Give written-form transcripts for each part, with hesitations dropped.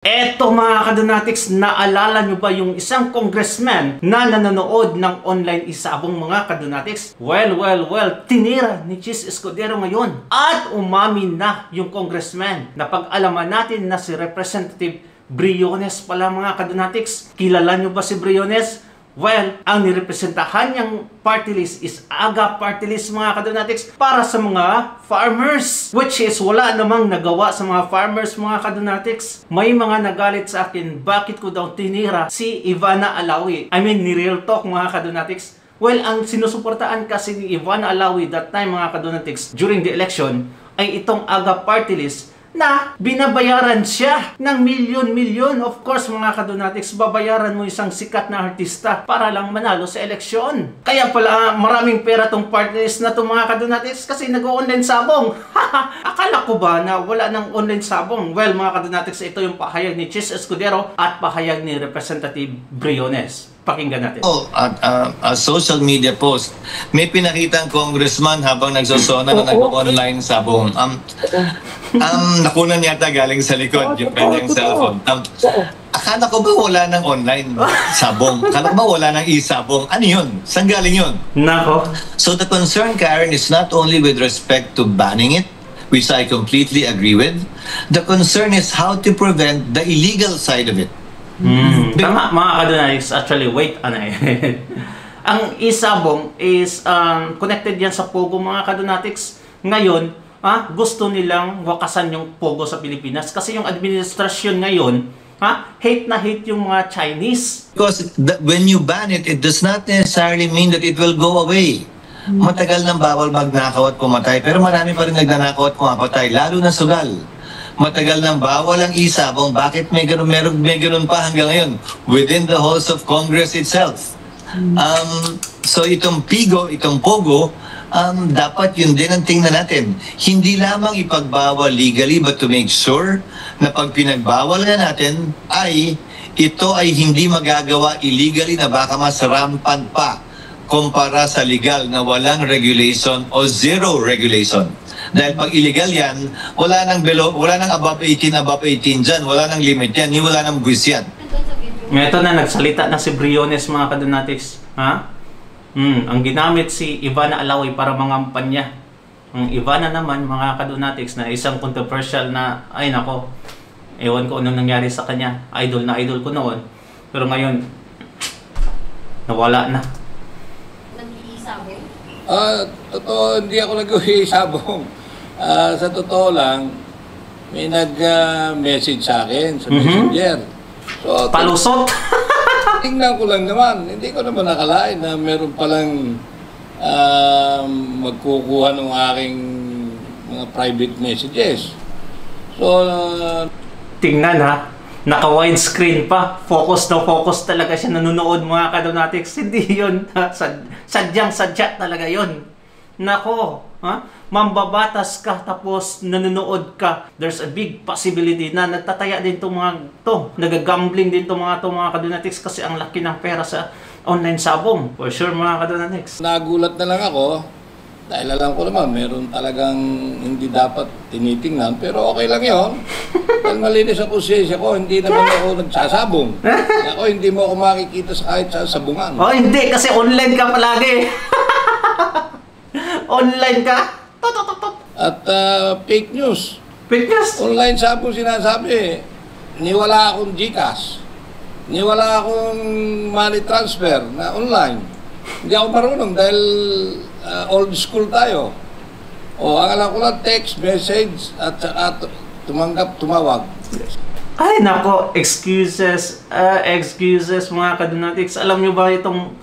Eto mga kadonatics, naalala nyo ba yung isang congressman na nanonood ng online isabong mga kadonatics? Well, tinira ni Chis Escudero ngayon. At umamin na yung congressman na pag-alaman natin na si Representative Briones pala mga kadonatics. Kilala nyo ba si Briones? Well, ang nirepresentahan niyang party list is AGA party list mga kadonatics para sa mga farmers. Which is wala namang nagawa sa mga farmers mga kadonatics. May mga nagalit sa akin, bakit ko daw tinira si Ivana Alawi? I mean, ni Real Talk mga kadonatics. Well, ang sinusuportaan kasi ni Ivana Alawi that time mga kadonatics during the election ay itong AGA party list na binabayaran siya ng milyon-milyon. Of course mga kadonatics, babayaran mo isang sikat na artista para lang manalo sa eleksyon. Kaya pala maraming pera tong partners na itong mga kadonatics kasi nag-online sabong. Akala ko ba na wala ng online sabong? Well mga kadonatics, ito yung pahayag ni Chis Escudero at pahayag ni Representative Briones. Pakinggan natin. A social media post. May pinakitang congressman habang nagsosona na nag-online sabong. Nakunan yata galing sa likod yung kanyang cellphone. Akala ko ba wala ng online sabong? Akala ko ba wala ng e-sabong? Ano yun? Saan galing yun? Nako. So the concern, Karen, is not only with respect to banning it, which I completely agree with. The concern is how to prevent the illegal side of it. Tama mga kadonatics, actually wait ang isabong is connected yan sa Pogo mga kadonatics. Ngayon gusto nilang wakasan yung Pogo sa Pilipinas kasi yung administrasyon ngayon hate na hate yung mga Chinese. Because when you ban it, it does not necessarily mean that it will go away. Matagal nang bawal magnakaw at pumatay, pero marami pa rin nagnanakaw at pumapatay, lalo na sugal. Matagal nang bawal ang isabong, bakit may ganun pa hanggang ngayon within the halls of Congress itself? So itong Pogo, dapat yun din ang tingnan natin. Hindi lamang ipagbawal legally, but to make sure na pag pinagbawal na natin ay ito ay hindi magagawa illegally na baka mas rampant pa kumpara sa legal na walang regulation o zero regulation. Dahil pag illegal yan, wala nang above 18 dyan, wala nang limit yan, wala nang buwis yan. Ito na, nagsalita na si Briones mga kadonatics. Ang ginamit si Ivana Alawi para mangampan niya. Ang Ivana naman mga kadonatics na isang controversial na, ay nako, ewan ko anong nangyari sa kanya. Idol na idol ko noon. Pero ngayon, nawala na. Nag-iisabong? Totoo, hindi ako nag-iisabong. Sa totoo lang, may nag-message sa akin sa Messenger. So, palusot? Tingnan ko lang naman. Hindi ko naman nakalain na meron palang magkukuha ng aking mga private messages. So, tingnan naka-widescreen pa. Focus na focus talaga siya nanonood mga kadonatics. Hindi yun. Sadyang-sadya talaga yun. Nako, mambabatas ka tapos nanonood ka. There's a big possibility na nagtataya din itong mga to. Nagagambling din itong mga kadonatics kasi ang laki ng pera sa online sabong. For sure mga kadonatics. Nagulat na lang ako dahil alam ko naman meron talagang hindi dapat tinitingnan, pero okay lang yun. Dahil malinis ang konsensya ko, hindi naman ako nagsasabong. Ako, hindi mo ako makikita sa kahit sa sabungan. Oh, hindi kasi online ka palagi. Online ka? At fake news. Fake news? Online sabong sinasabi. Niwala akong GCash. Niwala akong money transfer na online. Hindi ako marunong dahil old school tayo. Ang alam ko lang text, message, at tumanggap, tumawag. Ay nako, excuses mga kadonatics. Alam nyo ba itong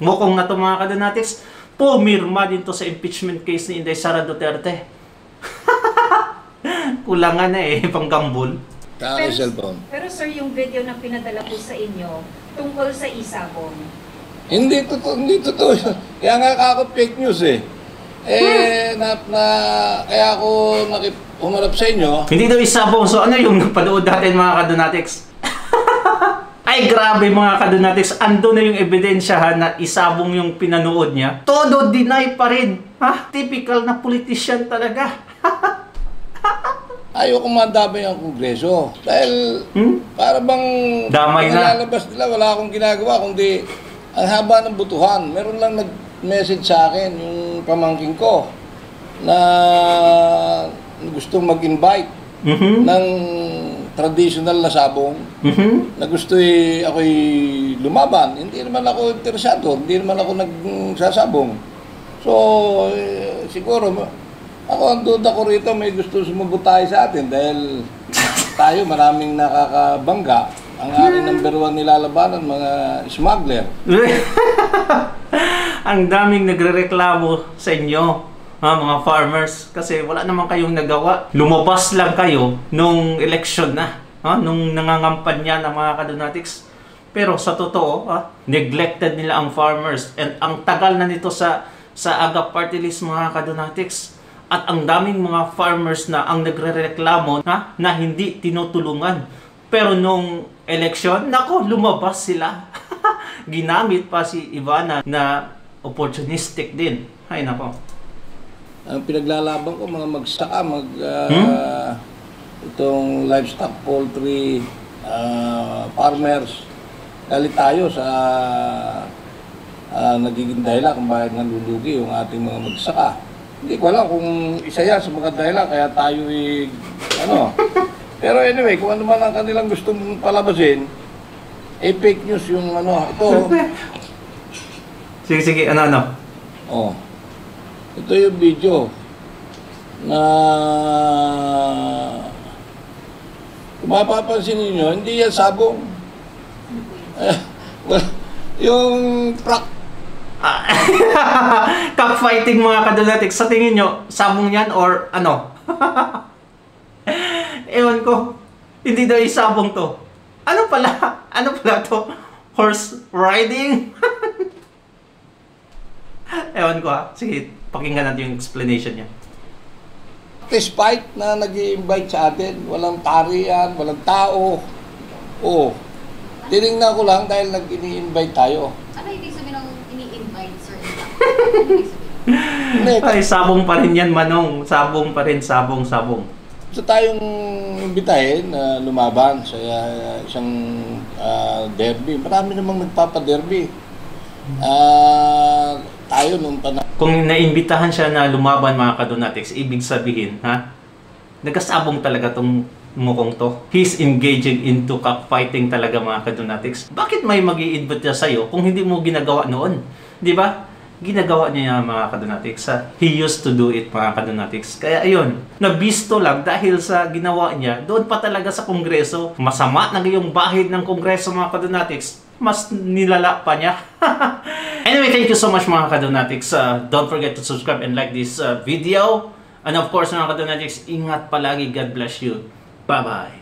mukong na itong mga kadonatics? Pumirma din to sa impeachment case ni Inday Sara Duterte. Kulangan na panggambol. Pero sir, yung video na pinadala po sa inyo tungkol sa isabong. Hindi totoo. Kaya nga ako fake news kaya ako humarap sa inyo. Hindi daw isabong. So ano yung napanood natin mga kadonatics? Ay grabe mga kadonatics, ando na yung ebidensya na isabong yung pinanood niya. Todo deny pa rin. Typical na politician talaga. Ayoko madamay ang Kongreso. Dahil para bang Damay na. nilalabas nila, wala akong ginagawa, kundi ang haba ng butuhan. Meron lang nag-message sa akin, yung pamangking ko, na gustong mag-invite ng traditional na sabong, na gusto ako'y lumaban. Hindi naman ako interesado, hindi naman ako nagsasabong. So, siguro, ako ang duda ko rito, may gusto sumubutay sa atin dahil tayo maraming nakakabangga. Ang aking number 1 nilalabanan, mga smuggler. Ang daming nagrereklamo sa inyo, mga farmers, kasi wala naman kayong nagawa. Lumabas lang kayo nung election na, nung nangangampanya ng mga kadonatics. Pero sa totoo, neglected nila ang farmers, and ang tagal na nito sa AGA party list, mga kadonatics. At ang daming mga farmers na ang nagrereklamo na hindi tinutulungan. Pero nung election, nako, lumabas sila. Ginamit pa si Ivana na opportunistic din. Ay, nako. Ang pinaglalaban ko, mga magsaka, itong livestock, poultry, farmers. Galit tayo sa nagiging dahilan kung bakit nalulugi yung ating mga magsaka. Hindi ko alam kung isa yan sa mga dahilan, kaya tayo Pero anyway, kung ano man ang kanilang gustong palabasin, fake news yung ito. Sige, ano? Oh. Ito yung video na kung mapapansin ninyo, hindi yan sabong. Yung Cockfighting, mga kadonatics. Sa tingin nyo, sabong yan or ano? Ewan ko. Hindi daw isabong to. Ano pala? Ano pala to? Horse riding? Ewan ko Sige, pakinggan natin yung explanation niya. test fight na nag-i-invite sa atin. Walang tarian, walang tao. Oh. Tinignan ko lang dahil nag-i-invite tayo. Ano ibig sabihin ng ini-invite, sir? Ano ibig sabihin? Ay, sabong pa rin yan, Manong. Sabong pa rin, sabong. Gusto tayong imbitahin na lumaban sa isang derby. Marami namang nagpapa-derby. Tayo nung panahon. Kung naimbitahan siya na lumaban, mga kadonatics, ibig sabihin, nagkasabong talaga tong mukhang to. He's engaging into cockfighting talaga, mga kadonatics. Bakit may mag-i-invite sa'yo kung hindi mo ginagawa noon? Di ba? Ginagawa niya, mga kadonatics. He used to do it, mga kadonatics. Kaya ayun, nabisto lang dahil sa ginawa niya, doon pa talaga sa Kongreso. Masama na yung bahid ng Kongreso, mga kadonatics. Mas nilala pa niya. Anyway, thank you so much, mga kadonatics. Don't forget to subscribe and like this video. And of course, mga kadonatics, ingat palagi. God bless you. Bye-bye.